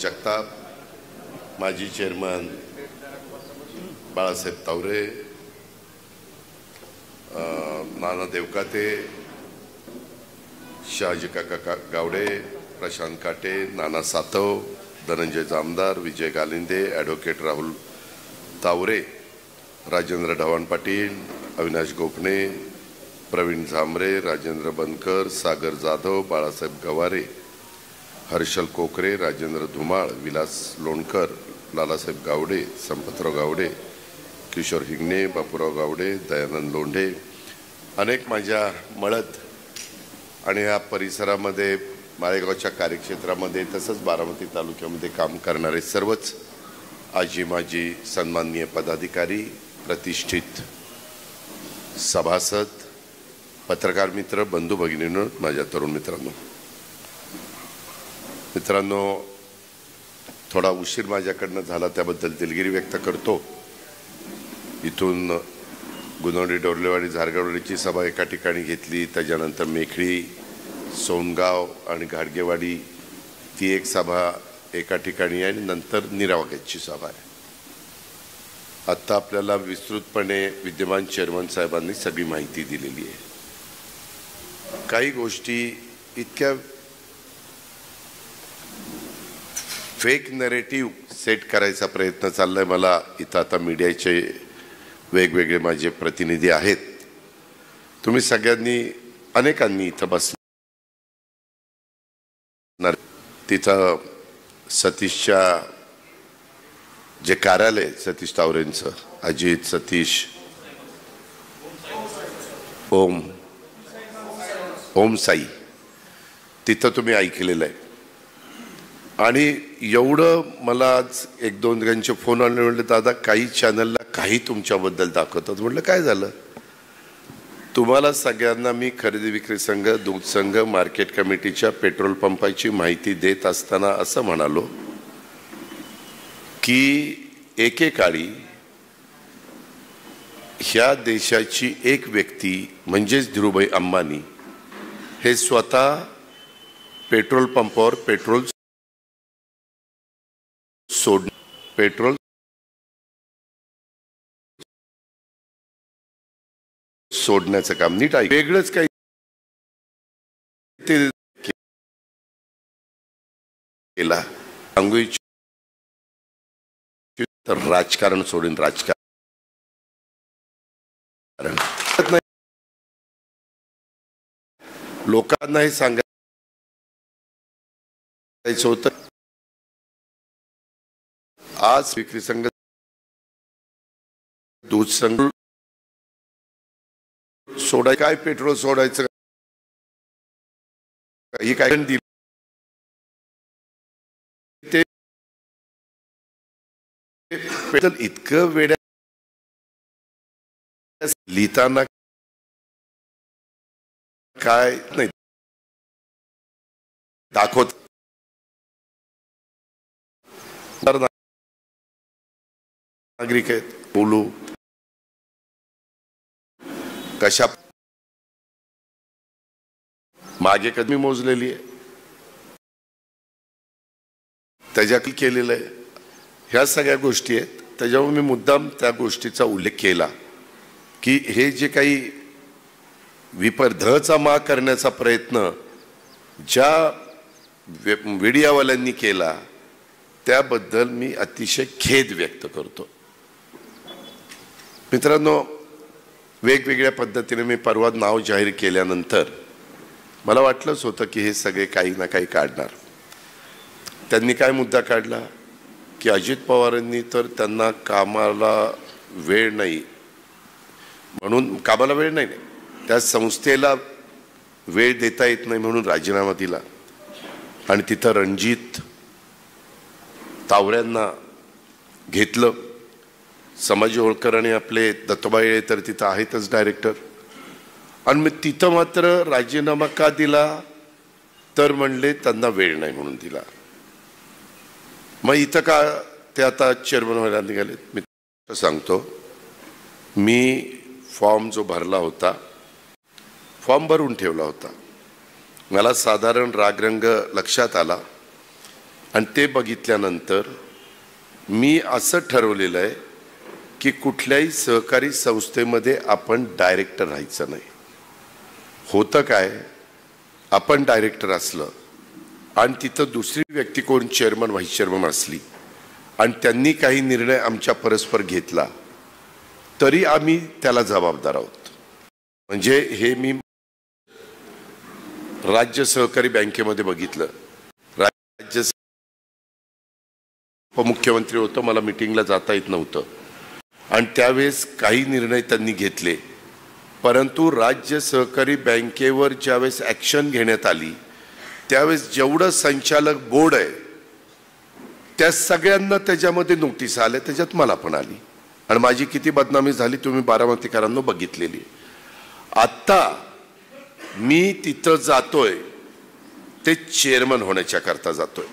जगताप, माजी चेअरमन बाळासाहेब तावरे, नाना देवकाते, शहाजी काका गावडे, प्रशांत काटे, नाना सातव, धनंजय जामदार, विजय गालिंदे, ॲडव्होकेट राहुल तावरे, राजेंद्र ढवाण पाटील, अविनाश गोपणे, प्रवीण झांबरे, राजेंद्र बनकर, सागर जाधव, बाळासाहेब गवारे, हर्षल कोकरे, राजेंद्र धुमाळ, विलास लोणकर, लालासाहेब गावडे, संपतराव गावडे, किशोर हिंगणे, बापूराव गावडे, दयानंद लोंढे, अनेक माझ्या मळत आणि या परिसरामध्ये माळेगावच्या कार्यक्षेत्रामध्ये तसंच बारामती तालुक्यामध्ये काम करणारे सर्वच आजी माजी सन्माननीय पदाधिकारी, प्रतिष्ठित सभासद, पत्रकार मित्र, बंधू भगिनींनो, माझ्या तरुण मित्रांनो, थोडा उशीर माझ्याकडनं झाला त्याबद्दल दिलगिरी व्यक्त करतो. इथून गुणवडी, डोरलेवाडी, झारगावडीची सभा एका ठिकाणी घेतली, त्याच्यानंतर मेखळी, सोनगाव आणि घाडगेवाडी ती एक सभा एका ठिकाणी आहे आणि नंतर निरावाग्याची सभा आहे. आत्ता आपल्याला विस्तृतपणे विद्यमान चेअरमन साहेबांनी सगळी माहिती दिलेली आहे. काही गोष्टी इतक्या फेक नरेटिव्ह सेट करायचा प्रयत्न चाललाय. मला इथं आता मीडियाचे वेगवेगळे माझे प्रतिनिधी आहेत. तुम्ही सगळ्यांनी अनेकांनी इथं बसणार, तिथं सतीशच्या जे कार्यालय सतीश तावरेंचं, अजित, सतीश, ओम साई, तिथं तुम्ही ऐकलेलं आहे. आणि एवढं मला आज एक दोन जणांचे फोन आले, म्हटले दादा काही चॅनलला काही तुमच्याबद्दल दाखवतात. म्हटलं काय झालं? तुम्हाला सगळ्यांना मी खरेदी विक्री संघ, दूध संघ, मार्केट कमिटीच्या पेट्रोल पंपाची माहिती देत असताना असं म्हणालो की एकेकाळी ह्या देशाची एक व्यक्ती म्हणजेच धीरूभाई अंबानी हे स्वतः पेट्रोल पंपावर पेट्रोल सोडण्याचं काम, नीट आहे, वेगळंच काही ते केला. सांगू तर राजकारण सोडून राजकारण लोकांना हे सांगायचं होतं. आज विक्री संघ, दूध संघ सोडाय काय, पेट्रोल सोडायचं ही काय दिली ते इतकं वेड्या लिहिताना काय नाही दाखवत. नागरिक आहेत, बोलू कशा मागे कधी मोजलेली आहे, त्याच्याकडे केलेलं आहे. ह्या सगळ्या गोष्टी आहेत. त्याच्यामुळे मी मुद्दाम त्या गोष्टीचा उल्लेख केला की हे जे काही विपर्धचा मा करण्याचा प्रयत्न ज्या मीडियावाल्यांनी केला त्याबद्दल मी अतिशय खेद व्यक्त करतो. मित्रांनो, वेगवेगळ्या पद्धतीने मी परवा नाव जाहीर केल्यानंतर मला वाटलंच होतं की हे सगळे काही ना काही काढणार. त्यांनी काय मुद्दा काढला की अजित पवारांनी तर त्यांना कामाला वेळ नाही म्हणून, कामाला वेळ नाही, त्या संस्थेला वेळ देता येत नाही म्हणून राजीनामा दिला आणि तिथं रणजित तावऱ्यांना घेतलं. समाजी होळकर आणि आपले दत्तोबाई तर तिथं आहेतच डायरेक्टर. आणि मग तिथं मात्र राजीनामा का दिला तर म्हणले त्यांना वेळ नाही म्हणून दिला. मग इथं का ते आता चेअरमन व्हायला निघाले? मी सांगतो, मी फॉर्म जो भरला होता, फॉर्म भरून ठेवला होता. मला साधारण रागरंग लक्षात आला आणि ते बघितल्यानंतर मी असं ठरवलेलं आहे की कुठल्याही सहकारी संस्थेमध्ये आपण डायरेक्टर राहायचं नाही. होतं काय, आपण डायरेक्टर असलं आणि तिथं दुसरी व्यक्ती कोण चेअरमन व्हाईस चेअरमन असली आणि त्यांनी काही निर्णय आमच्या परस्पर घेतला तरी आम्ही त्याला जबाबदार आहोत. म्हणजे हे मी राज्य सहकारी बँकेमध्ये बघितलं. राज्य उपमुख्यमंत्री होतो, मला मीटिंगला जाता येत नव्हतं आणि त्यावेळेस काही निर्णय त्यांनी घेतले, परंतु राज्य सहकारी बँकेवर ज्यावेळेस ॲक्शन घेण्यात आली त्यावेळेस जेवढं संचालक बोर्ड आहे त्या सगळ्यांना त्याच्यामध्ये नोटीस आल्या, त्याच्यात मला पण आली आणि माझी किती बदनामी झाली तुम्ही बारामतीकरांना बघितलेली. आत्ता मी तिथं जातोय ते चेअरमन होण्याच्या करता जातोय.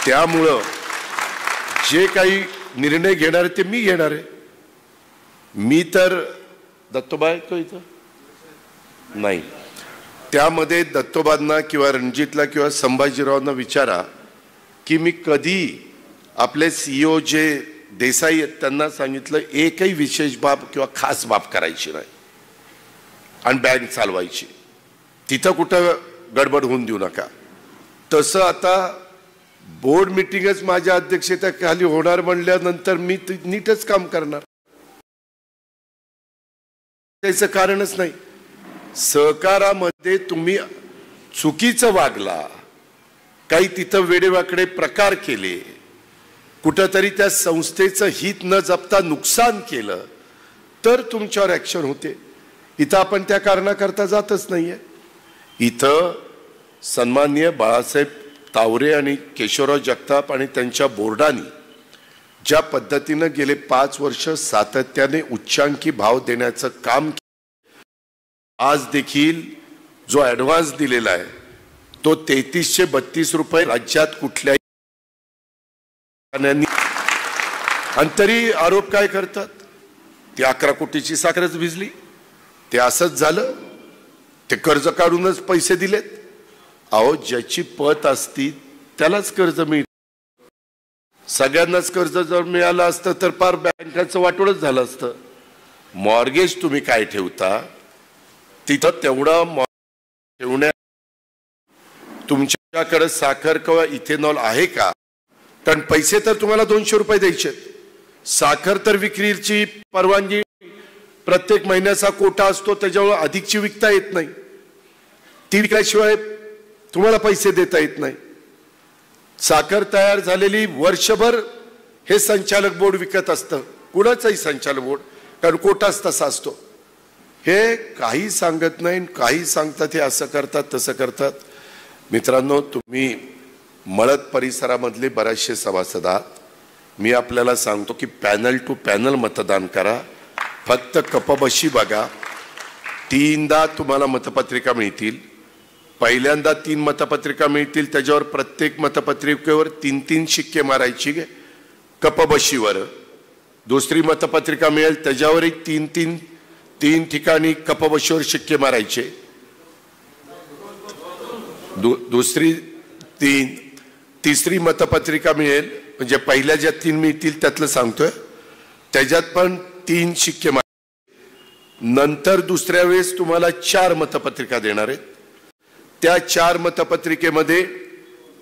त्यामुळं जे काही निर्णय घेणार आहे ते मी घेणार आहे. मी तर दत्तोबाई तो इथं नाही, त्यामध्ये दत्तोबांना किंवा रणजितला किंवा संभाजीरावांना विचारा की मी कधी आपले CEO जे देसाई आहेत त्यांना सांगितलं एकही विशेष बाब किंवा खास बाब करायची नाही आणि बँक चालवायची, तिथं कुठं गडबड होऊन देऊ नका. तसं आता बोर्ड मीटिंगच माझ्या अध्यक्षतेखाली होणार म्हणल्यानंतर मी नीटच काम करणार. त्याचं कारणच नाही. सहकारामध्ये तुम्ही चुकीचं वागला, काही तिथं वेडेवाकडे प्रकार केले, कुठंतरी त्या संस्थेचं हित न जपता नुकसान केलं तर तुमच्यावर ॲक्शन होते. इथं आपण त्या कारणाकरता जातच नाहीये. इथं सन्माननीय बाळासाहेब तावरे आणि केशवराव जगताप आणि त्यांच्या बोर्डाने ज्या पद्धतीनं गेले 5 वर्ष सातत्याने उच्चांकी भाव देण्याचं काम, आज देखील जो ॲडव्हान्स दिलेला आहे तो 3332 रुपये राज्यात कुठल्याही आणि तरी आरोप काय करतात, ती 11 कोटीची साखरच भिजली, ते असंच झालं, ते कर्ज काढूनच पैसे दिलेत. अहो ज्याची पत असती त्यालाच कर्ज मिळतं. सगळ्यांनाच कर्ज जर मिळालं असतं तर फार बँकाचं वाटोळच झालं असतं. मॉर्गेज तुम्ही काय ठेवता तिथं तेवढं ठेवण्या, तुमच्याकडे साखर किंवा इथेनॉल आहे का, कारण पैसे तर तुम्हाला 200 रुपये द्यायचे, साखर तर विक्रीची परवानगी प्रत्येक महिन्याचा कोटा असतो, त्याच्यावर अधिकची विकता येत नाही, ती विकल्याशिवाय तुम्हाला पैसे देता येत नाही. साखर तयार झालेली वर्षभर हे संचालक बोर्ड विकत असतं, कुणाचंही संचालक बोर्ड, कारण कोटाच तसा असतो. हे काही सांगत नाही, काही सांगतात, हे असं करतात तसं करतात. मित्रांनो, तुम्ही मळद परिसरामधले बरेचसे सभासद आहात. मी आपल्याला सांगतो की पॅनल टू पॅनल मतदान करा, फक्त कपबशी बघा. 3दा तुम्हाला मतपत्रिका मिळतील. पहिल्यांदा 3 मतपत्रिका मिळतील, त्याच्यावर प्रत्येक मतपत्रिकेवर 3-3 शिक्के मारायची कपबशीवर. दुसरी मतपत्रिका मिळेल त्याच्यावरही 3 ठिकाणी कपबशीवर शिक्के मारायचे. दुसरी 3 मतपत्रिका मिळेल, म्हणजे पहिल्या ज्या 3 मिळतील त्यातलं सांगतोय, त्याच्यात पण 3 शिक्के मारायचे. नंतर दुसऱ्या वेळेस तुम्हाला 4 मतपत्रिका देणार आहेत. त्या 4 मतपत्रिकेमध्ये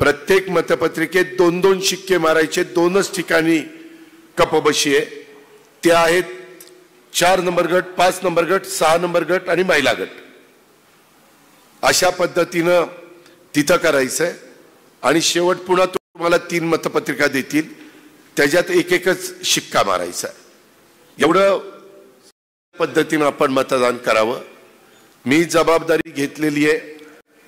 प्रत्येक मतपत्रिकेत 2-2 शिक्के मारायचे. 2च ठिकाणी कपबशी आहे, त्या आहेत 4 नंबर गट, 5 नंबर गट, 6 नंबर गट आणि महिला गट. अशा पद्धतीनं तिथं करायचंय. आणि शेवट पुन्हा तुम्हाला 3 मतपत्रिका देतील, त्याच्यात एकच शिक्का मारायचा. एवढं पद्धतीनं आपण मतदान करावं. मी जबाबदारी घेतलेली आहे,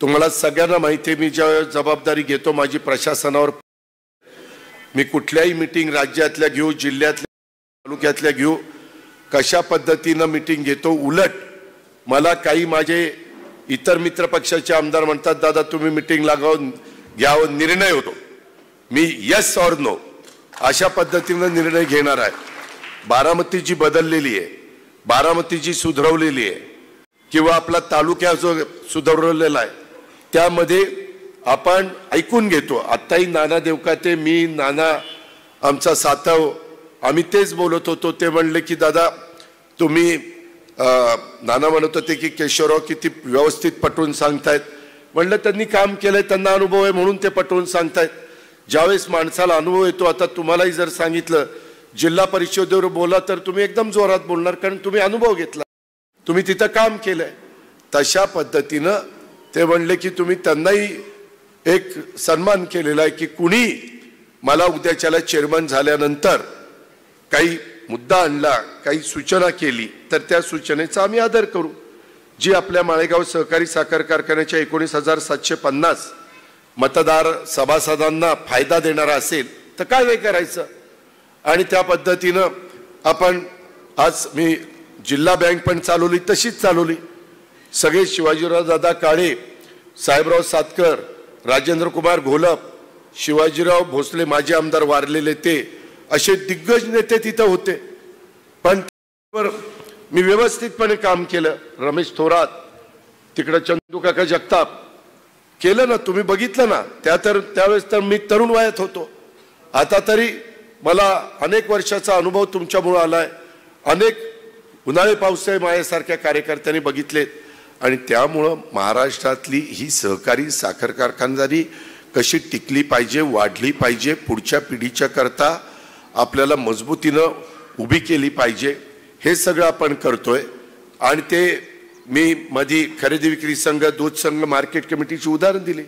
तुम्हाला सगळ्यांना माहिती आहे. मी ज्या जबाबदारी घेतो माझी प्रशासनावर, मी कुठल्याही मीटिंग राज्यातल्या घेऊ, जिल्ह्यातल्या, तालुक्यातल्या घेऊ, कशा पद्धतीनं मीटिंग घेतो. उलट मला काही माझे इतर मित्र पक्षाचे आमदार म्हणतात, दादा तुम्ही मीटिंग लागावून घ्यावं, निर्णय होतो. मी येस ऑर नो अशा पद्धतीनं निर्णय घेणार आहे. बारामती जी बदललेली आहे, बारामती जी सुधारवलेली आहे, किंवा आपला तालुक्या जो सुधारवलेला आहे, त्यामध्ये आपण ऐकून घेतो. आत्ताही नाना देवकाते, मी, नाना आमचा सातव, आम्ही तेच बोलत होतो. ते म्हणले की दादा तुम्ही नाना म्हणत होते की केशवराव किती व्यवस्थित पटवून सांगतायत. म्हणलं त्यांनी काम केलंय, त्यांना अनुभव आहे म्हणून ते पटवून सांगतायत. ज्यावेळेस माणसाला अनुभव येतो, आता तुम्हालाही जर सांगितलं जिल्हा परिषदेवर बोला तर तुम्ही एकदम जोरात बोलणार, कारण तुम्ही अनुभव घेतला, तुम्ही तिथं काम केलंय. तशा पद्धतीनं ते म्हणले की तुम्ही त्यांनाही एक सन्मान केलेला आहे की कुणी मला उद्याच्याला चेअरमन झाल्यानंतर काही मुद्दा आणला, काही सूचना केली तर त्या सूचनेचा आम्ही आदर करू. जी आपल्या माळेगाव सहकारी साखर कारखान्याच्या 19,750 मतदार सभासदांना फायदा देणारा असेल तर काय नाही करायचं. आणि त्या पद्धतीनं आपण आज मी जिल्हा बँक पण चालवली, तशीच चालवली. सगळे शिवाजीराव दादा काळे, साहेबराव सातकर, राजेंद्र कुमार घोलप, शिवाजीराव भोसले माजी आमदार वारलेले, ते असे दिग्गज नेते तिथं होते. पण मी व्यवस्थितपणे काम केलं. रमेश थोरात, तिकडं चंदू काका जगताप केलं ना, तुम्ही बघितलं ना. त्यावेळेस तर मी तरुण वयात होतो. आता तरी मला अनेक वर्षाचा अनुभव तुमच्यामुळे आलाय. अनेक उन्हाळे पावसाळे माझ्यासारख्या कार्यकर्त्यांनी बघितलेत. आणि त्यामुळं महाराष्ट्रातली ही सहकारी साखर कारखानदारी कशी टिकली पाहिजे, वाढली पाहिजे, पुढच्या पिढीच्या करता आपल्याला मजबूतीनं उभी केली पाहिजे, हे सगळं आपण करतोय. आणि ते मी मधी खरेदी विक्री संघ, दूध संघ, मार्केट कमिटीची उदाहरण दिली.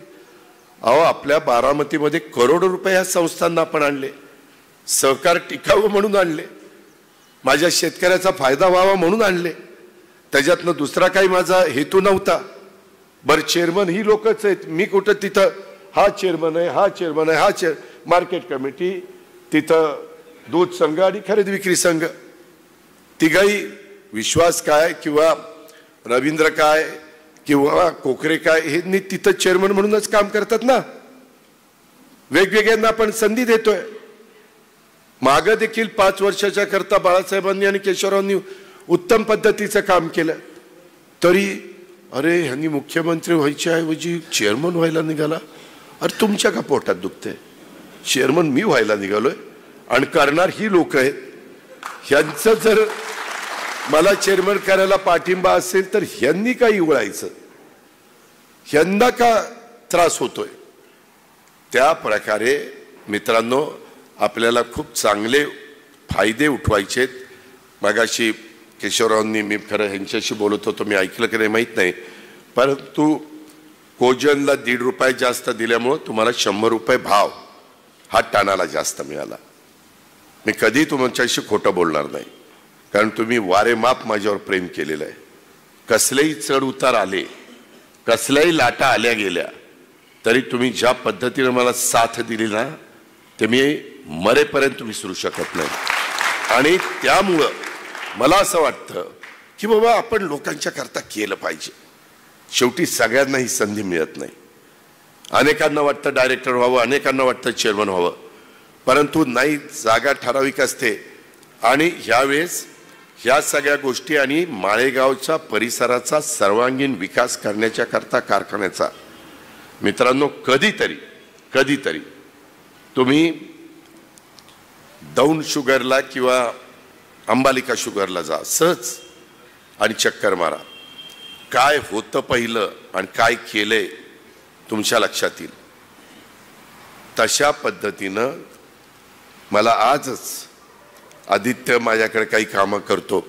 अहो, आपल्या बारामतीमध्ये करोडो रुपये ह्या संस्थांना आपण आणले, सहकार टिकावं म्हणून आणले, माझ्या शेतकऱ्याचा फायदा व्हावा म्हणून आणले. त्याच्यातनं दुसरा काही माझा हेतू नव्हता. बरं, चेअरमन ही लोकच आहेत, मी कुठं तिथं हा चेअरमन आहे, हा चेअरमन आहे, हा मार्केट कमिटी, तिथं दूध संघ आणि खरेदी विक्री संघ, तिघाही विश्वास काय किंवा रवींद्र काय किंवा कोकरे काय हे तिथं चेअरमन म्हणूनच काम करतात ना. वेगवेगळ्यांना आपण संधी देतोय. मागं देखील 5 वर्षाच्या करता बाळासाहेबांनी आणि केशवरावांनी उत्तम पद्धतीचं काम केलं. तरी अरे ह्यांनी मुख्यमंत्री व्हायच्या ऐवजी चेअरमन व्हायला निघाला. अरे तुमच्या का पोटात दुखते? चेअरमन मी व्हायला निघालोय आणि करणार ही लोक आहेत. ह्यांचं जर मला चेअरमन करायला पाठिंबा असेल तर ह्यांनी का इवळायचं, ह्यांना का त्रास होतोय? त्या प्रकारे मित्रांनो आपल्याला खूप चांगले फायदे उठवायचेत. मगाशी केशवरावांनी, मी खरं ह्यांच्याशी बोलत होतो, मी ऐकलं की नाही माहीत नाही, परंतु कोजनला ₹1.5 जास्त दिल्यामुळं तुम्हाला ₹100 भाव हा टनाला जास्त मिळाला. मी कधी तुमच्याशी खोटं बोलणार नाही, कारण तुम्ही वारेमाप माझ्यावर प्रेम केलेलं आहे. कसलेही चढ उतार आले, कसल्याही लाटा आल्या गेल्या, तरी तुम्ही ज्या पद्धतीने मला साथ दिली ना, ते मी मरेपर्यंत विसरू शकत नाही. आणि त्यामुळं मला असं वाटतं की बाबा आपण लोकांच्या करता केलं पाहिजे. शेवटी सगळ्यांना ही संधी मिळत नाही. अनेकांना वाटतं डायरेक्टर व्हावं, अनेकांना वाटतं चेअरमन व्हावं, परंतु नाही, जागा ठराविक असते. आणि ह्यावेळेस ह्या सगळ्या गोष्टी आणि माळेगावच्या परिसराचा सर्वांगीण विकास करण्याच्या करता कारखान्याचा मित्रांनो कधीतरी तुम्ही दौंड शुगरला किंवा अंबालिका शुगरला जा सहज आणि चक्कर मारा. काय होतं पहिलं आणि काय केलंय तुमच्या लक्षात येईल. तशा पद्धतीनं मला आजच आदित्य माझ्याकडे काही कामं करतो,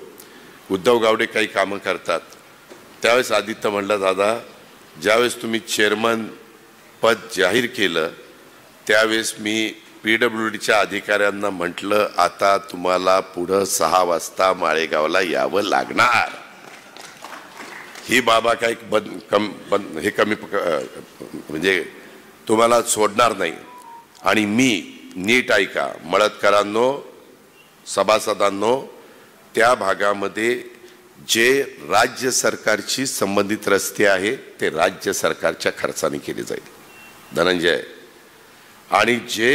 उद्धव गावडे काही कामं करतात. त्यावेळेस आदित्य म्हणला, दादा ज्यावेळेस तुम्ही चेअरमन पद जाहीर केलं त्यावेळेस मी PWDच्या अधिकाऱ्यांना म्हटलं, आता तुम्हाला पुढं 6 वाजता माळेगावला यावं लागणार. ही बाबा काही हे कमी म्हणजे तुम्हाला सोडणार नाही. आणि मी नीट ऐका मळदकरांनो, सभासदांनो, त्या भागामध्ये जे राज्य सरकारशी संबंधित रस्ते आहेत ते राज्य सरकारच्या खर्चाने केले जाईल धनंजय. आणि जे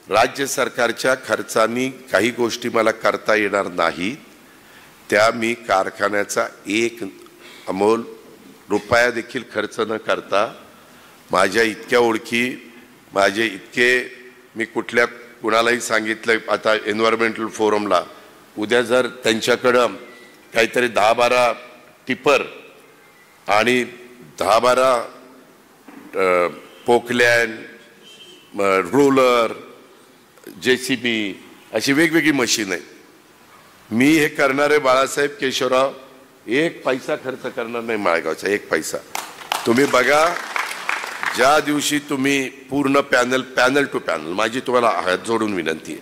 राज्य सरकारच्या खर्चानी काही गोष्टी मला करता येणार नाहीत त्या मी कारखान्याचा एक अमोल रुपया देखील खर्च न करता माझ्या इतक्या ओळखी, माझे इतके, मी कुणालाही सांगितलं आता एन्व्हायरमेंटल फोरमला, उद्या जर त्यांच्याकडं काहीतरी 10-12 टिपर आणि 10-12 पोकलॅन, रोलर, JCB अशी वेगवेगळी मशीन आहे. मी हे करणारे बाळासाहेब केशवराव एक पैसा खर्च करणार नाही माळेगावचा, एक पैसा. तुम्ही बघा, ज्या दिवशी तुम्ही पूर्ण पॅनल टू पॅनल, माझी तुम्हाला हात जोडून विनंती आहे,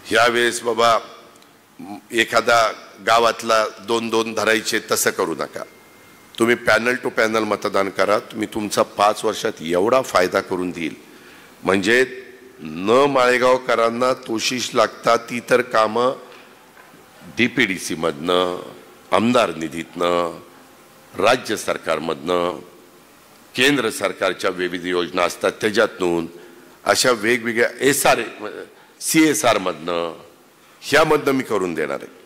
ह्यावेळेस बाबा एखादा गावातला 2-2 धरायचे तसं करू नका. तुम्ही पॅनल टू पॅनल मतदान करा. तुम्ही तुमचा 5 वर्षात एवढा फायदा करून देईल म्हणजे न माळेगावकरांना तोशिष लागतात ती तर कामं DPDC मधनं, आमदार निधीतनं, राज्य सरकारमधनं, केंद्र सरकारच्या विविध योजना असतात त्याच्यातून, अशा वेगवेगळ्या CSR मधनं, ह्यामधनं मी करून देणार आहे.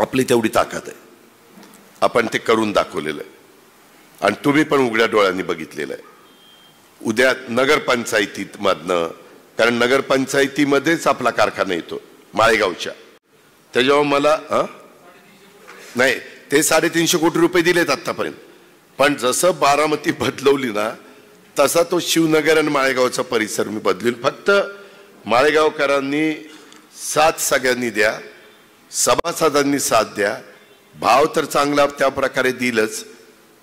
आपली तेवढी ताकद आहे, आपण ते करून दाखवलेलं आहे आणि तुम्ही पण उघड्या डोळ्यांनी बघितलेलं आहे. उद्या नगरपंचायतीत मधनं, कारण नगरपंचायतीमध्येच आपला कारखाना येतो माळेगावच्या, त्याच्यावर मला नाही ते 350 कोटी रुपये दिलेत आतापर्यंत, पण जसं बारामती बदलवली ना तसा तो शिवनगर आणि माळेगावचा परिसर मी बदलील. फक्त माळेगावकरांनी साथ सगळ्यांनी द्या, सभासदांनी साथ द्या. भाव तर चांगला त्या प्रकारे दिलंच.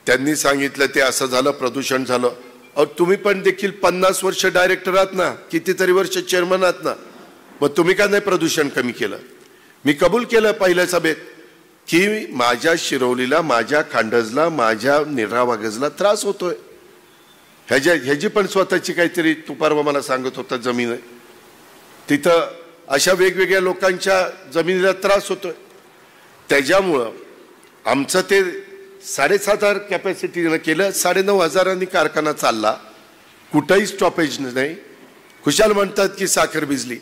त्यांनी सांगितलं ते असं झालं, प्रदूषण झालं. अहो तुम्ही पण देखील 50 वर्ष डायरेक्टर आहात ना, कितीतरी वर्ष चेअरमन आहात ना, मग तुम्ही का नाही प्रदूषण कमी केलं? मी कबूल केलं पहिल्या सभेत की माझ्या शिरवलीला, माझ्या खांडजला, माझ्या निरावागजला त्रास होतोय. ह्याची पण स्वतःची काहीतरी, तू परवा मला सांगत होता जमीन आहे तिथं, अशा वेगवेगळ्या लोकांच्या जमिनीला त्रास होतोय. त्याच्यामुळं आमचं ते 7,500 कॅपॅसिटीनं केलं, 9,500 कारखाना चालला, कुठंही स्टॉपेज नाही. खुशाल म्हणतात की साखर भिजली.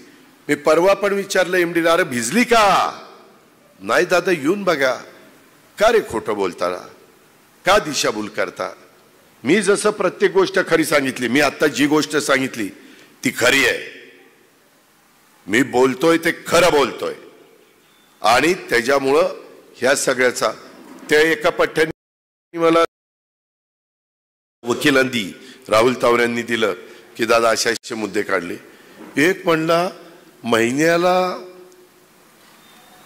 मी परवा पण विचारलं MD, अरे भिजली का? नाही दादा येऊन बघा. का रे खोटं बोलता, का दिशाभूल करता? मी जसं प्रत्येक गोष्ट खरी सांगितली, मी आता जी गोष्ट सांगितली ती खरी आहे. मी बोलतोय ते खरं बोलतोय आणि त्याच्यामुळं ह्या सगळ्याचा त्या एका पठ्ठ्याने मला वकिलांनी राहुल तावरेंनी दिलं की दादा अशा मुद्दे काढले. एक म्हणला महिन्याला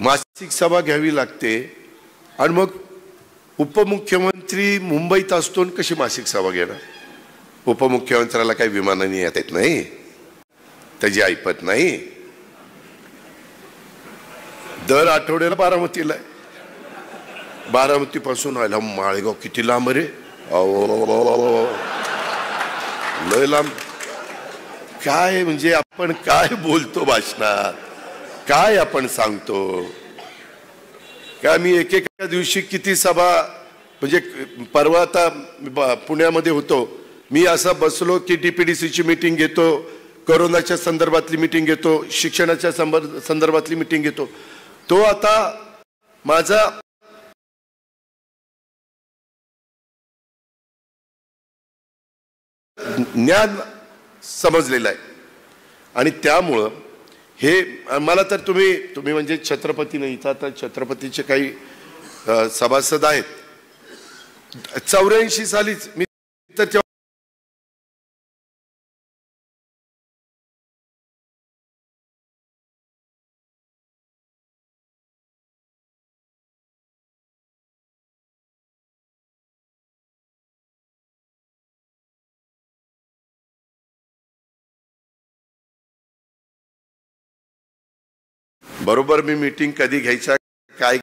मासिक सभा घ्यावी लागते आणि मग उपमुख्यमंत्री मुंबईत असतो, कशी मासिक सभा घेणार? उपमुख्यमंत्र्याला काही विमानाने येत नाही, त्याची ऐपत नाही. दर आठवड्याला बारामतीला आहे, बारामतीपासून आला माळेगाव किती लांब रे, लय लांब. काय म्हणजे आपण काय बोलतो भाषणात, काय आपण सांगतो का? मी एकेका दिवशी किती सभा, म्हणजे परवा आता पुण्यामध्ये होतो मी, असं बसलो की DPDCची मीटिंग घेतो, कोरोनाच्या संदर्भातली मीटिंग घेतो, शिक्षणाच्या संदर्भातली मीटिंग घेतो. तो आता माझा ज्ञान समजलेलं आहे आणि त्यामुळं हे मला तर तुम्ही म्हणजे छत्रपती नाही, इथं आता छत्रपतीचे काही सभासद आहेत. 84 सालीच मी तर बरोबर मी मीटिंग कधी घ्यायच्या, काय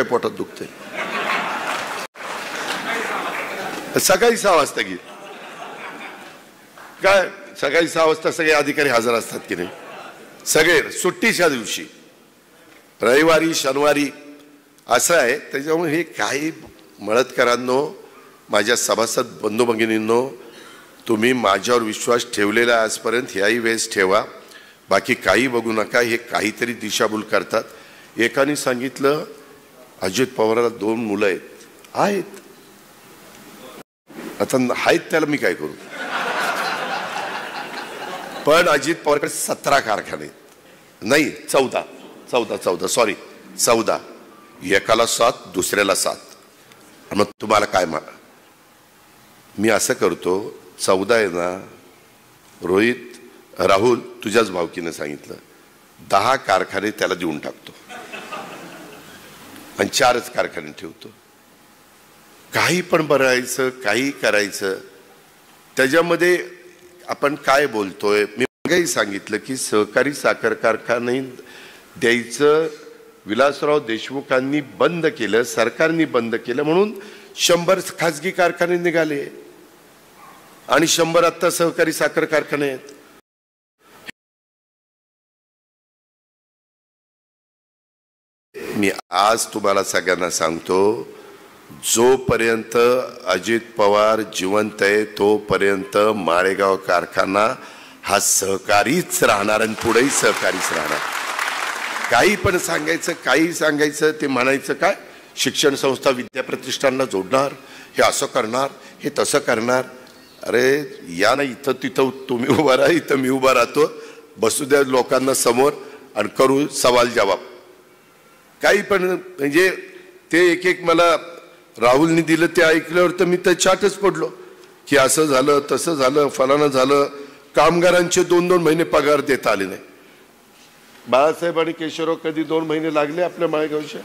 पोटात दुखते, सकाळी 6 वाजता घे. काय सकाळी 6 वाजता सगळे अधिकारी हजर असतात की नाही? सगळे सुट्टीच्या दिवशी, रविवारी शनिवारी असं आहे. त्याच्यामुळे हे काही मळतकरांनो, माझ्या सभासद बंधू भगिनींनो, तुम्ही माझ्यावर विश्वास ठेवलेला आजपर्यंत, ह्याही वेळेस ठेवा. बाकी काही बघू नका. हे काहीतरी दिशाभूल करतात. एकाने सांगितलं अजित पवाराला 2 मुलं आहेत. आता आहेत त्याला मी काय करू. पण अजित पवारकडे 17 कारखाने नाही, 14 सॉरी 14. एकाला 7 दुसऱ्याला 7. मग तुम्हाला काय मी असं करतो, 14 आहे ना रोहित, राहुल तुझ्याच भावकीनं सांगितलं, 10 कारखाने त्याला देऊन टाकतो आणि 4च कारखाने ठेवतो. काही पण बनायचं, काही करायचं. त्याच्यामध्ये आपण काय बोलतोय, मी मागेही सांगितलं की सहकारी साखर कारखाने द्यायचं विलासराव देशमुखांनी बंद केलं, सरकारने बंद केलं, म्हणून 100 खासगी कारखाने निघाले आणि 100 आता सहकारी साखर कारखाने आहेत. मी आज तुम्हाला सगळ्यांना सांगतो, जोपर्यंत अजित पवार जिवंत आहे तोपर्यंत माळेगाव कारखाना हा सहकारीच राहणार आणि पुढेही सहकारीच राहणार. काही पण सांगायचं, काही सांगायचं, ते म्हणायचं काय शिक्षण संस्था विद्याप्रतिष्ठानला जोडणार, हे असं करणार, हे तसं करणार. अरे या ना, इथं तिथं तुम्ही उभा राहा, इथं मी उभा राहतो, बसू द्या लोकांना समोर आणि करू सवाल जवाब. काही पण म्हणजे ते एक मला राहुलनी दिलं ते ऐकल्यावर तर मी त्याच्यातच पडलो की असं झालं, तसं झालं, फलानं झालं. कामगारांचे 2-2 महिने पगार देता आले नाही. बाळासाहेब आणि केशवराव कधी 2 महिने लागले आपल्या माळेगावच्या?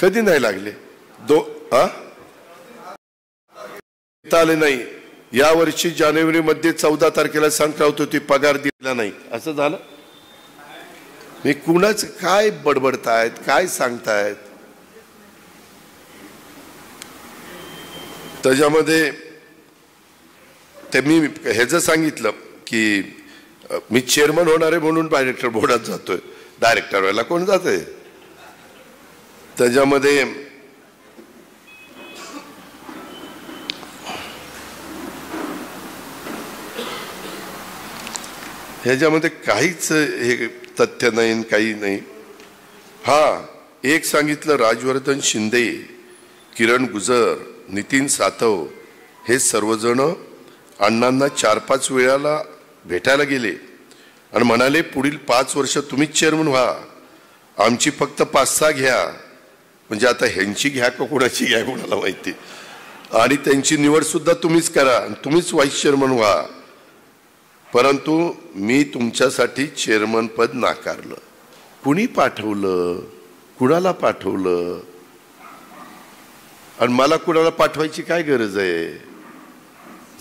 कधी नाही लागले. देता आले नाही. या वर्षी जानेवारीमध्ये 14 तारखेला संक्रांत होती, पगार दिला नाही. असं झालं. मी कुणाच काय बडबडतायत, काय सांगतायत. त्याच्यामध्ये ते मी ह्याचं सांगितलं की मी चेअरमन होणार आहे म्हणून डायरेक्टर बोर्डात जातोय. डायरेक्टर व्हायला कोण जातंय? त्याच्यामध्ये ह्याच्यामध्ये काहीच हे तथ्य नाही, काही नाही. हा एक सांगितलं, राजवर्धन शिंदे, किरण गुजर, नितीन सातव हे सर्वजण अण्णांना 4-5 वेळाला भेटायला गेले आणि म्हणाले पुढील 5 वर्ष तुम्हीच चेअरमन व्हा, आमची फक्त 5-6 घ्या. म्हणजे आता ह्यांची घ्या का कोणाची घ्या कोणाला माहिती. आणि त्यांची निवड सुद्धा तुम्हीच करा आणि तुम्हीच व्हाईस चेअरमन व्हा. परंतु मी तुमच्यासाठी चेअरमन पद नाकारलं. कुणी पाठवलं, कुणाला पाठवलं आणि मला कुणाला पाठवायची काय गरज आहे?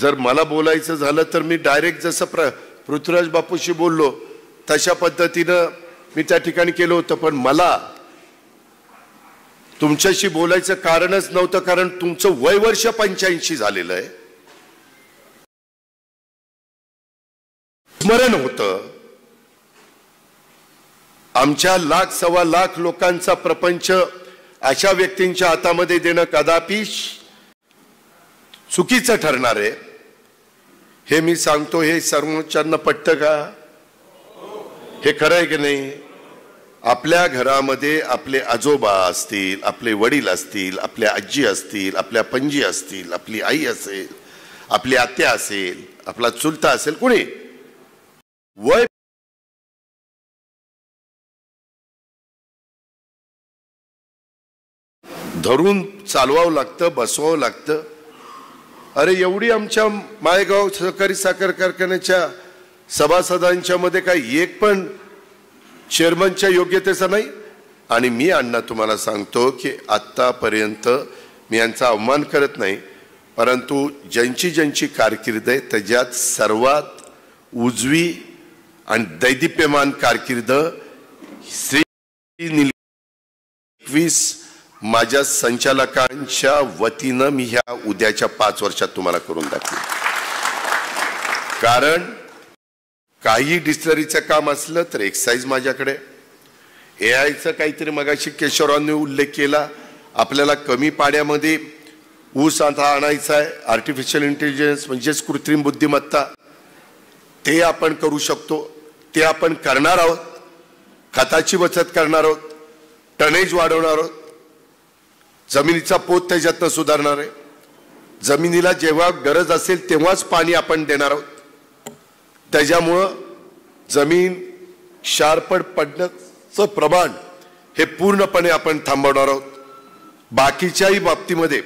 जर मला बोलायचं झालं तर मी डायरेक्ट जसं पृथ्वीराज बापूशी बोललो तशा पद्धतीनं मी त्या ठिकाणी केलं होतं. पण मला तुमच्याशी बोलायचं कारणच नव्हतं, कारण तुमचं वय वर्ष 85 झालेलं आहे. स्मरण होतं आमच्या 1-1.25 लाख लोकांचा प्रपंच अशा व्यक्तींच्या हातामध्ये देणं कदापि चुकीचं ठरणार आहे. हे मी सांगतो, हे सर्वोच्चांना पटतं का? हे खरं आहे की नाही? आपल्या घरामध्ये आपले आजोबा असतील, आपले वडील असतील, आपल्या आजी असतील, आपल्या पणजी असतील, आपली आई असेल, आपली आत्या असेल, आपला चुलता असेल, कोणी वय धरून चालवावं लागतं, बसवावं लागतं. अरे एवढी आमच्या माळेगाव सहकारी साखर कारखान्याच्या सभासदांच्या मध्ये काही एक पण चेअरमनच्या योग्यतेचा नाही. आणि मी अण्णा तुम्हाला सांगतो की आत्तापर्यंत मी यांचा अवमान करत नाही, परंतु ज्यांची कारकीर्द आहे त्याच्यात सर्वात उजवी आणि दैदिप्यमान कारकीर्द श्री 21 माझ्या संचालकांच्या वतीनं मी ह्या उद्याच्या 5 वर्षात तुम्हाला करून दाखवेन. कारण काही डिस्टलरीचं काम असलं तर एक्साईज माझ्याकडे, एआयचं काहीतरी मगाशी केशवरावांनी उल्लेख केला, आपल्याला कमी पाण्यामध्ये ऊस आता आणायचा आहे, आर्टिफिशियल इंटेलिजन्स म्हणजेच कृत्रिम बुद्धिमत्ता, ते आपण करू शकतो, ते आपण करणार आहोत. खताची बचत करणार आहोत, टनेज वाढवणार आहोत, जमिनीचा पोत त्याच्यातनं सुधारणार आहे. जमिनीला जेव्हा गरज असेल तेव्हाच पाणी आपण देणार आहोत. त्याच्यामुळं जमीन क्षारपड पडण्याचं प्रमाण हे पूर्णपणे आपण थांबवणार आहोत. बाकीच्याही बाबतीमध्ये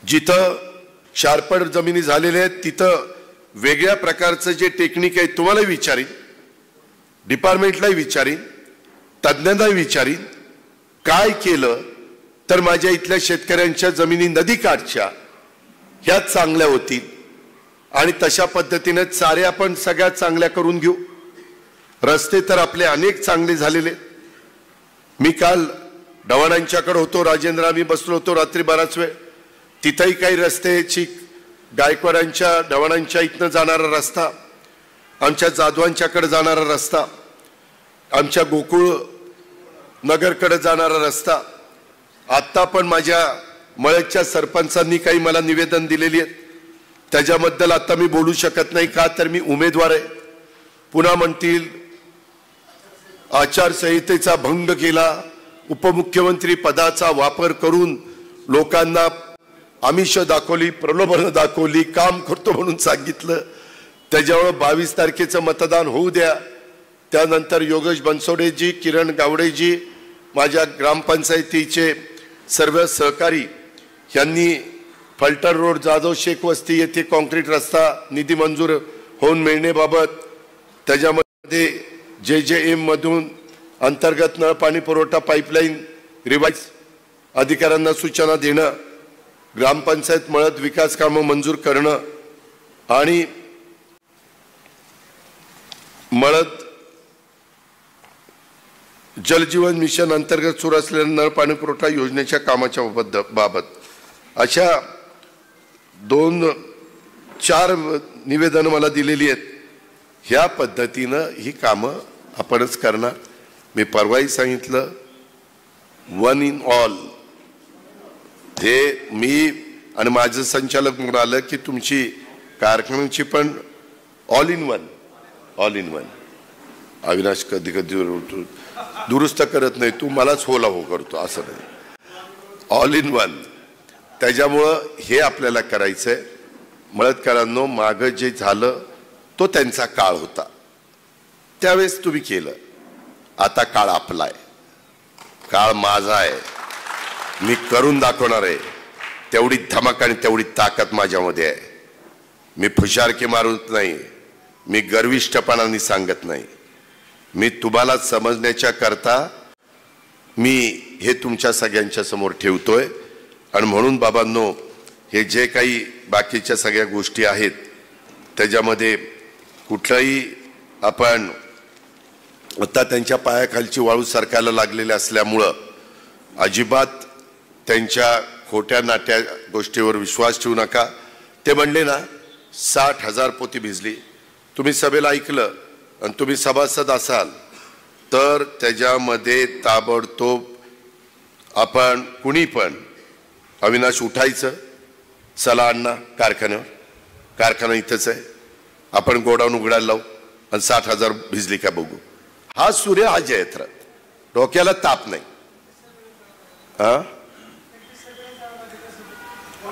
जिथं क्षारपड जमिनी झालेल्या आहेत तिथं वेगळ्या प्रकारचं जे टेक्निक आहे तुम्हालाही विचारीन, डिपार्टमेंटलाही विचारीन, तज्ज्ञांनाही विचारीन. काय केलं तर माझ्या इथल्या शेतकऱ्यांच्या जमिनी नदीकाठच्या ह्या चांगल्या होतील आणि तशा पद्धतीने चारे आपण सगळ्यात चांगल्या करून घेऊ. रस्ते तर आपले अनेक चांगले झालेले. मी काल ढवणांच्याकडे होतो, राजेंद्र आम्ही बसलो होतो रात्री बराच वेळ. तिथंही काही रस्त्याची गायकवाडांच्या ढवणांच्या इथनं जाणारा रस्ता, आमच्या जाधवांच्याकडे जाणारा रस्ता, आमच्या गोकुळ नगरकडे जाणारा रस्ता, आत्ता पण माझ्या मळ्याच्या सरपंचांनी काही मला निवेदन दिलेली आहेत. त्याच्याबद्दल आता मी बोलू शकत नाही का तर मी उमेदवार आहे. पुन्हा म्हणतील आचारसंहितेचा भंग केला, उपमुख्यमंत्री पदाचा वापर करून लोकांना आमिष दाखवली, प्रलोभन दाखवली, काम करतो म्हणून सांगितलं. त्याच्यावर 22 तारखेचं मतदान होऊ द्या. त्यानंतर योगेश बनसोडेजी, किरण गावडेजी, माझ्या ग्रामपंचायतीचे सर्व सहकारी यांनी फलटण रोड जाधव शेख वस्ती येथे कॉन्क्रीट रस्ता निधी मंजूर होऊन मिळण्याबाबत, त्याच्यामध्ये JJM मधून अंतर्गत नळ पाणी पुरवठा पाईपलाईन रिवाईज अधिकाऱ्यांना सूचना देणं, ग्रामपंचायत मळत विकास कामं मंजूर करणं आणि मळत जलजीवन मिशन अंतर्गत सुरू असलेल्या नळ पाणी पुरवठा योजनेच्या कामाच्या बाबत अशा 2-4 निवेदनं मला दिलेली आहेत. ह्या पद्धतीनं ही कामं आपणच करणार. मी परवाही सांगितलं वन इन ऑल. हे मी आणि माझं संचालक म्हणालं की तुमची कारखान्याची पण ऑल इन वन. अविनाश कधी कधी दुरुस्त करत नाही, तू मलाच होला हो करतो असं नाही, ऑल इन वन. त्याच्यामुळं हे आपल्याला करायचंय. मळतकरांनो, मागं जे झालं तो त्यांचा काळ होता, त्यावेळेस तुम्ही केलं. आता काळ आपला आहे, काळ माझा आहे. मी करून दाखवणार आहे. तेवढी धमक आणि तेवढी ताकद माझ्यामध्ये आहे. मी फुशारकी मारत नाही, मी गर्विष्ठपणाने सांगत नाही. मी तुम्हाला समजण्याच्या करता मी हे तुमच्या सगळ्यांच्या समोर ठेवतोय. आणि म्हणून बाबांनो, हे जे काही बाकीच्या सगळ्या गोष्टी आहेत त्याच्यामध्ये कुठलाही आपण आता त्यांच्या पायाखालची वाळू सरकारला लागलेल्या असल्यामुळं अजिबात त्यांच्या खोट्या नाट्या गोष्टीवर विश्वास ठेवू नका. ते म्हणले ना 60,000 पोती भिजली. तुम्ही सभेला ऐकलं आणि तुम्ही सभासद असाल तर त्याच्यामध्ये ताबडतोब आपण कुणी पण अविनाश उठायचं, चला अण्णा कारखान्यावर, कारखाना इथंच आहे, आपण गोडाऊन उघडायला लावू आणि 60,000 भिजली का बघू. हा सूर्य हा जयत्र, डोक्याला ताप नाही.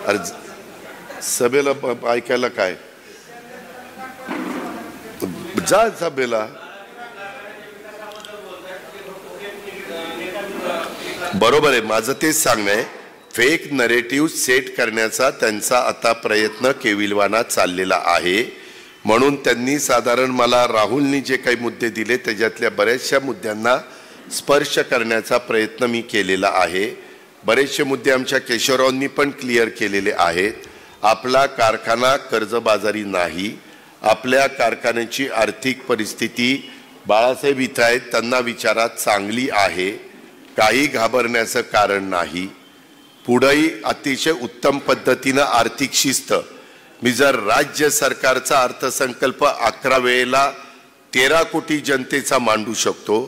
अरे सभेला ऐकायला काय, जा सभेला. बरोबर आहे, माझं तेच सांगणं आहे. फेक नरेटिव्ह सेट करण्याचा त्यांचा आता प्रयत्न केविलवाना चाललेला आहे. म्हणून त्यांनी साधारण मला राहुलनी जे काही मुद्दे दिले त्याच्यातल्या बऱ्याचशा मुद्द्यांना स्पर्श करण्याचा प्रयत्न मी केलेला आहे. बरेचसे मुद्दे आमच्या केशवरावांनी पण क्लिअर केलेले आहेत. आपला कारखाना कर्जबाजारी नाही. आपल्या कारखान्याची आर्थिक परिस्थिती बाळासाहेब इथं आहेत त्यांना विचारात चांगली आहे. काही घाबरण्याचं कारण नाही. पुढेही अतिशय उत्तम पद्धतीनं आर्थिक शिस्त. मी जर राज्य सरकारचा अर्थसंकल्प 11 वेळेला 13 कोटी जनतेचा मांडू शकतो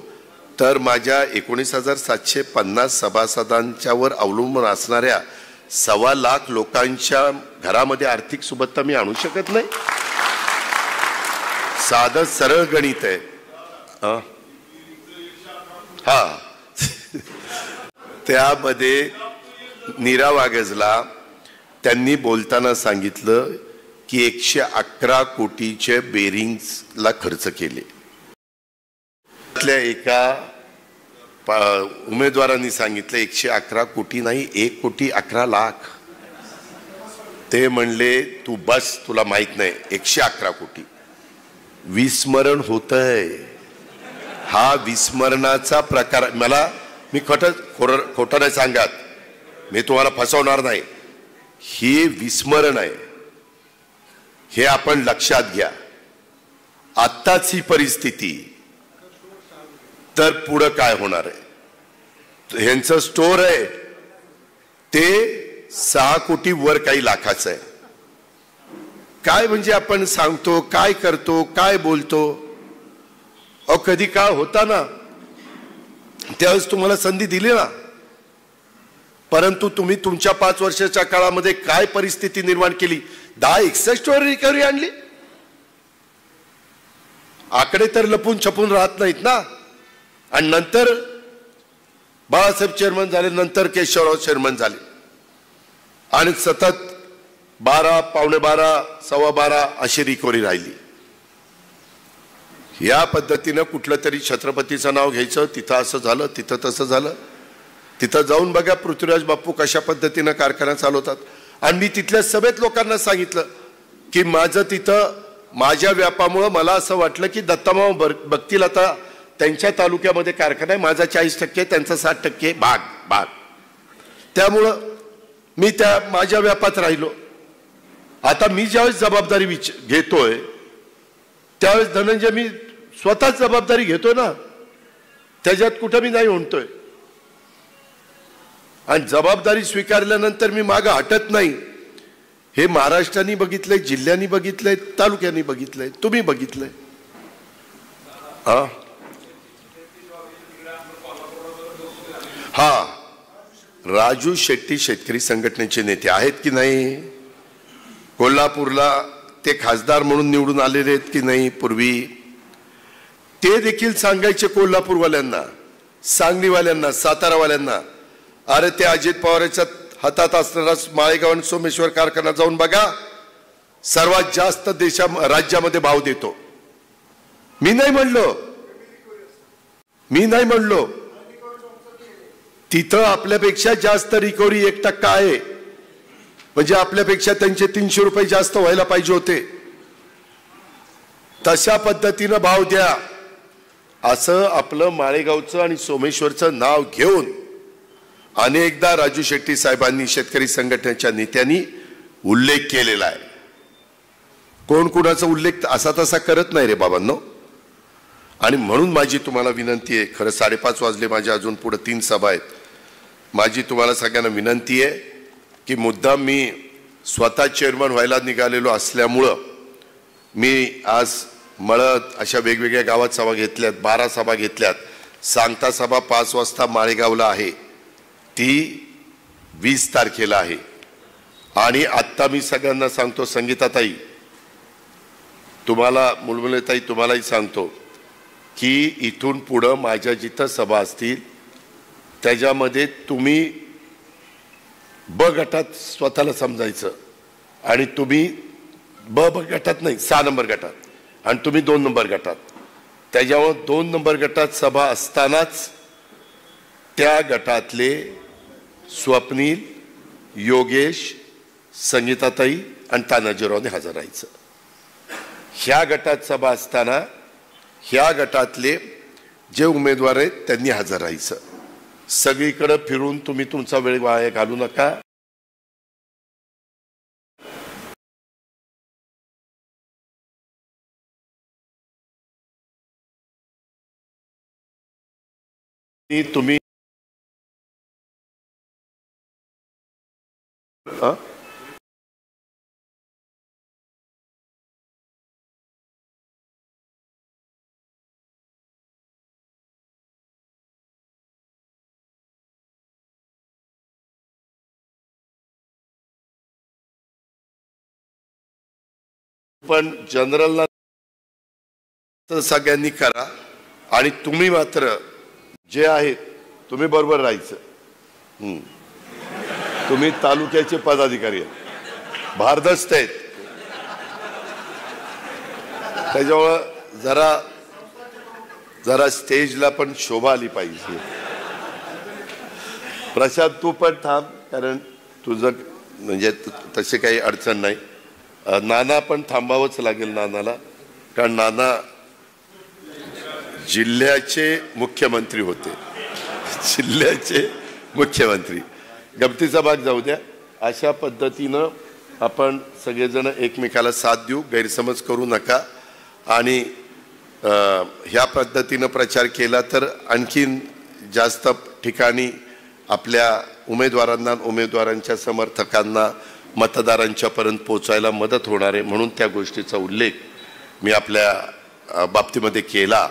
तर माझ्या 19,750 सभासदांच्यावर अवलंबून असणाऱ्या 1.25 लाख लोकांच्या घरामध्ये आर्थिक सुबत्ता मी आणू शकत नाही. साधं सरळ गणित आहे. त्यामध्ये नीरा वागजला, त्यांनी बोलताना सांगितलं की 111 कोटीचे बेरिंग्सला खर्च केले. त्यातल्या एका उमेदवारांनी सांगितलं 111 कोटी नाही, 1,11,00,000. ते म्हणले तू बस, तुला माहित नाही 111 कोटी. विस्मरण होतंय. हा विस्मरणाचा प्रकार. मी खोटं नाही सांगत, मी तुम्हाला फसवणार नाही. हे विस्मरण आहे, हे आपण लक्षात घ्या. आत्ताच ही परिस्थिती, तर पुढं काय होणार आहे. ह्यांचं स्टोर आहे ते 6 कोटी वर काही लाखाचं आहे. काय म्हणजे आपण सांगतो, काय करतो, काय बोलतो. कधी काळ होता ना, त्यावेळेस तुम्हाला संधी दिली ना, परंतु तुम्ही तुमच्या 5 वर्षाच्या काळामध्ये काय परिस्थिती निर्माण केली. 1061 वर रिकव्हरी आणली. आकडे तर लपून छपून राहत नाहीत ना. आणि नंतर बाळासाहेब चेअरमन झाले, नंतर केशवराव चेअरमन झाले, आणि सतत 12, पावणे 12, सव्वा 12 अशी रिकव्हरी राहिली. या पद्धतीनं कुठलं तरी छत्रपतीचं नाव घ्यायचं, तिथं असं झालं, तिथं तसं झालं. तिथं जाऊन बघा पृथ्वीराज बापू कशा पद्धतीनं कारखाना चालवतात. आणि मी तिथल्या सभेत लोकांना सांगितलं की माझं तिथं माझ्या व्यापामुळं मला असं वाटलं की दत्तामाव बघतील आता त्यांच्या तालुक्यामध्ये कारखाना आहे, माझा 40%, त्यांचा 60% भाग. त्यामुळं मी त्या माझ्या व्यापात राहिलो. आता मी ज्यावेळेस जबाबदारी घेतोय त्यावेळेस धनंजय मी स्वतःच जबाबदारी घेतोय ना, त्याच्यात कुठं मी नाही म्हणतोय. आणि जबाबदारी स्वीकारल्यानंतर मी मागं हटत नाही. हे महाराष्ट्राने बघितलंय, जिल्ह्यांनी बघितलंय, तालुक्यांनी बघितलंय, तुम्ही बघितलंय. हा, राजू शेट्टी शेतकरी संघटनेचे नेते आहेत की नाही. कोल्हापूरला ते खासदार म्हणून निवडून आलेले आहेत की नाही. पूर्वी ते देखील सांगायचे कोल्हापूरवाल्यांना, सांगलीवाल्यांना, सातारावाल्यांना, अरे ते अजित पवारांच्या हातात असणारा माळेगाव आणि सोमेश्वर कारखाना जाऊन बघा, सर्वात जास्त राज्यामध्ये भाव देतो. मी नाही म्हणलो, तिथं आपल्यापेक्षा जास्त रिकव्हरी 1% आहे. म्हणजे आपल्यापेक्षा त्यांचे 300 रुपये जास्त व्हायला पाहिजे होते. तशा पद्धतीनं भाव द्या, असं आपलं माळेगावचं आणि सोमेश्वरचं नाव घेऊन अनेकदा राजू शेट्टी साहेबांनी, शेतकरी संघटनेच्या नेत्यांनी उल्लेख केलेला आहे. कोण कुणाचा उल्लेख असा तसा करत नाही रे बाबांनो. आणि म्हणून माझी तुम्हाला विनंती आहे, खरं 5:30 वाजले, माझ्या अजून पुढे 3 सभा आहेत. माझी तुम्हाला सगळ्यांना विनंती आहे की मुद्दाम मी स्वतः चेअरमन व्हायला निघालेलो असल्यामुळं मी आज मळद अशा वेगवेगळ्या गावात सभा घेतल्यात, 12 सभा घेतल्यात. सांगता सभा 5 वाजता माळेगावला आहे, ती 20 तारखेला आहे. आणि आत्ता मी सगळ्यांना सांगतो, संगीताताई तुम्हाला, मुलमुलेताई तुम्हालाही सांगतो की इथून पुढं माझ्या जिथं सभा असतील त्याच्यामध्ये तुम्ही ब गटात स्वतःला समजायचं. आणि तुम्ही ब गटात नाही, 6 नंबर गटात, आणि तुम्ही 2 नंबर गटात. त्याच्यावर 2 नंबर गटात सभा असतानाच त्या गटातले स्वप्नील, योगेश, संगीताताई आणि तानाजीरावने हजर राहायचं. ह्या गटात सभा असताना ह्या गटातले जे उमेदवार आहेत त्यांनी हजर राहायचं. सगळीकडे फिरून तुम्ही तुमचा वेळ वाया घालू नका. तुम्ही पण जनरलला सगळ्यांनी करा. आणि तुम्ही मात्र जे आहे तुम्ही बरोबर राहायचं. तुम्ही तालुक्याचे पदाधिकारी आहे. भारदस्त आहेत. त्याच्यामुळं जरा स्टेजला पण शोभा आली पाहिजे. प्रशांत तू पण थांब, कारण तुझं म्हणजे तशी काही अडचण नाही. नाना पण थांबावंच लागेल नानाला, कारण नाना जिल्ह्याचे मुख्यमंत्री होते. जिल्ह्याचे मुख्यमंत्री. गमतीचा भाग जाऊ द्या. अशा पद्धतीनं आपण सगळेजण एकमेकाला साथ देऊ, गैरसमज करू नका. आणि ह्या पद्धतीनं प्रचार केला तर आणखीन जास्त ठिकाणी आपल्या उमेदवारांना, उमेदवारांच्या समर्थकांना, मतदारांच्यापर्यंत पोचायला मदत होणार आहे. म्हणून त्या गोष्टीचा उल्लेख मी आपल्या बाबतीमध्ये केला.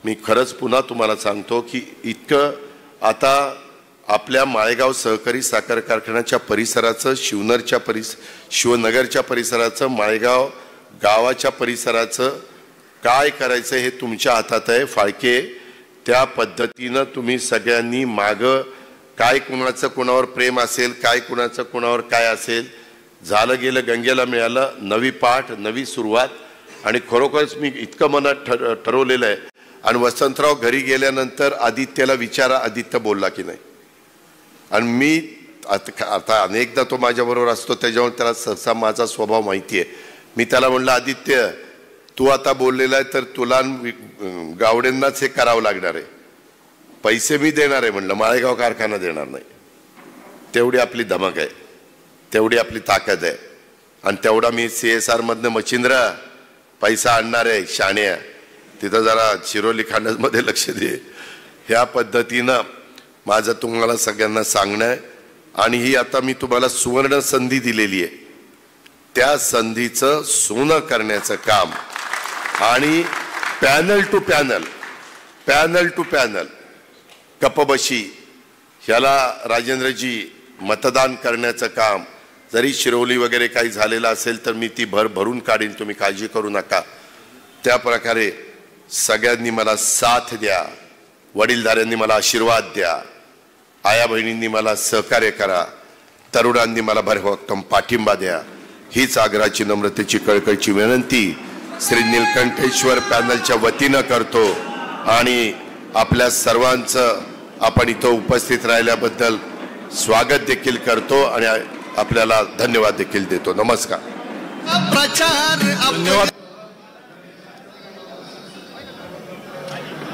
मी खरंच पुन्हा तुम्हाला सांगतो की इतकं आता आपल्या माळेगाव सहकारी साखर कारखान्याच्या परिसराचं, शिवनगरच्या परिसराचं, माळेगाव गावाच्या परिसराचं काय करायचं हे तुमच्या हातात आहे. फाळके, त्या पद्धतीनं तुम्ही सगळ्यांनी मागं काय कुणाचं कुणावर प्रेम असेल, काय कुणाचं कुणावर काय असेल, झालं गेलं गंगेला मिळालं. नवी पाठ, नवी सुरुवात. आणि खरोखरच मी इतकं मनात ठरवलेलं आहे. आणि वसंतराव घरी गेल्यानंतर आदित्यला विचारा, आदित्य बोलला की नाही. आणि मी आता अनेकदा तो माझ्याबरोबर असतो, त्याच्यामुळे त्याला सहसा माझा स्वभाव माहिती आहे. मी त्याला म्हणलं, आदित्य तू आता बोललेला आहे तर तुला गावडेंनाच हे करावं लागणार आहे. पैसे मी देणार आहे म्हणलं, माळेगाव कारखाना देणार नाही. तेवढी आपली धमक आहे, तेवढी आपली ताकद आहे. आणि तेवढा मी CSR मधनं मच्छिंद्र पैसा आणणार आहे. शाण्या तिथं जरा शिरोली खांडमध्ये लक्ष दे. ह्या पद्धतीनं माझं तुम्हाला सगळ्यांना सांगणं आहे. आणि ही आता मी तुम्हाला सुवर्ण संधी दिलेली आहे, त्या संधीचं सोनं करण्याचं काम. आणि पॅनल टू पॅनल कपबशी ह्याला राजेंद्रजी मतदान करण्याचं काम. जरी शिरोली वगैरे काही झालेलं असेल तर मी ती भरून काढीन, तुम्ही काळजी करू नका. त्या प्रकारे सगळ्यांनी मला साथ द्या, वडीलधाऱ्यांनी मला आशीर्वाद द्या, आया बहिणींनी मला सहकार्य करा, तरुणांनी मला भरभक्कम पाठिंबा द्या. हीच आग्रहाची, नम्रतेची, कळकळीची विनंती श्री नीलकंठेश्वर पॅनलच्या वतीनं करतो. आणि आपल्या सर्वांचं आपण इथं उपस्थित राहिल्याबद्दल स्वागत देखील करतो आणि आपल्याला धन्यवाद देखील देतो. नमस्कार. प्रचार. धन्यवाद.